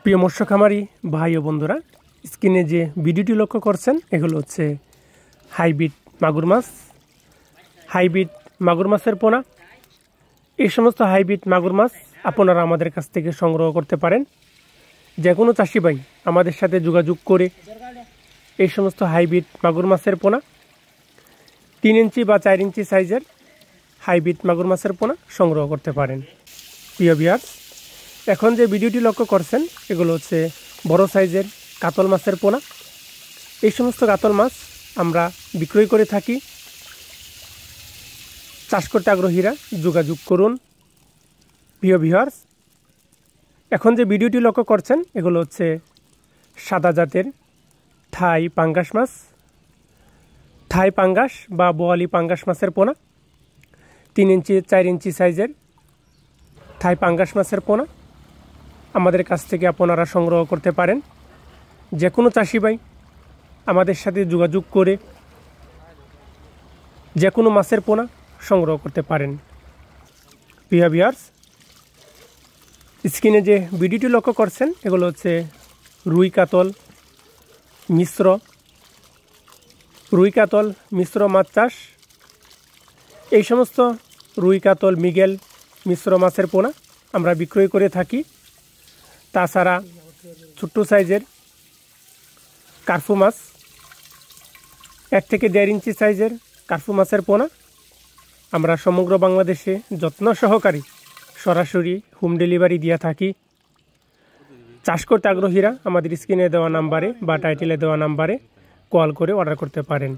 প্রিয় মৎস্য খামারি ভাই ও বন্ধুরা, স্ক্রিনে যে ভিডিওটি লক্ষ্য করছেন এগুলো হচ্ছে হাইব্রিড মাগুর মাছ, হাইব্রিড মাগুর মাছের পোনা। এই সমস্ত হাইব্রিড মাগুর মাছ আপনারা আমাদের কাছ থেকে সংগ্রহ করতে পারেন। যে কোনো চাষি ভাই আমাদের সাথে যোগাযোগ করে এই সমস্ত হাইব্রিড মাগুর মাছের পোনা 3 ইঞ্চি বা 4 ইঞ্চি সাইজের হাইব্রিড মাগুর মাছের পোনা সংগ্রহ করতে পারেন। প্রিয় ভিউয়ার্স, এখন যে ভিডিওটি লক্ষ্য করছেন এগুলো হচ্ছে বড় সাইজের কাতল মাছের পোনা। এই সমস্ত কাতল মাছ আমরা বিক্রয় করে থাকি। চাষ করতে আগ্রহীরা যোগাযোগ করুন। প্রিয় ভিউয়ার্স, এখন যে ভিডিওটি লক্ষ্য করছেন এগুলো হচ্ছে সাদা জাতের থাই পাঙ্গাস মাছ, থাই পাঙ্গাস বা বোয়ালি পাঙ্গাস মাছের পোনা। 3 ইঞ্চি 4 ইঞ্চি সাইজের থাই পাঙ্গাস মাছের পোনা আমাদের কাছ থেকে আপনারা সংগ্রহ করতে পারেন। যে কোনো চাষি ভাই আমাদের সাথে যোগাযোগ করে যে কোনো মাছের পোনা সংগ্রহ করতে পারেন। প্রিয় ভিউয়ার্স, স্ক্রিনে যে ভিডিওটি লক্ষ্য করছেন এগুলো হচ্ছে রুই কাতল মিশ্র মাছ চাষ। এই সমস্ত রুই কাতল মৃগেল মিশ্র মাছের পোনা আমরা বিক্রয় করে থাকি। তাছাড়া ছোট্ট সাইজের কার্ফু মাছ, 1 থেকে 1.5 ইঞ্চি সাইজের কার্ফু মাছের পোনা আমরা সমগ্র বাংলাদেশে যত্ন সহকারে সরাসরি হোম ডেলিভারি দিয়ে থাকি। চাষ করতে আগ্রহীরা আমাদের স্ক্রিনে দেওয়া নাম্বারে বা টাইটেলে দেওয়া নাম্বারে কল করে অর্ডার করতে পারেন।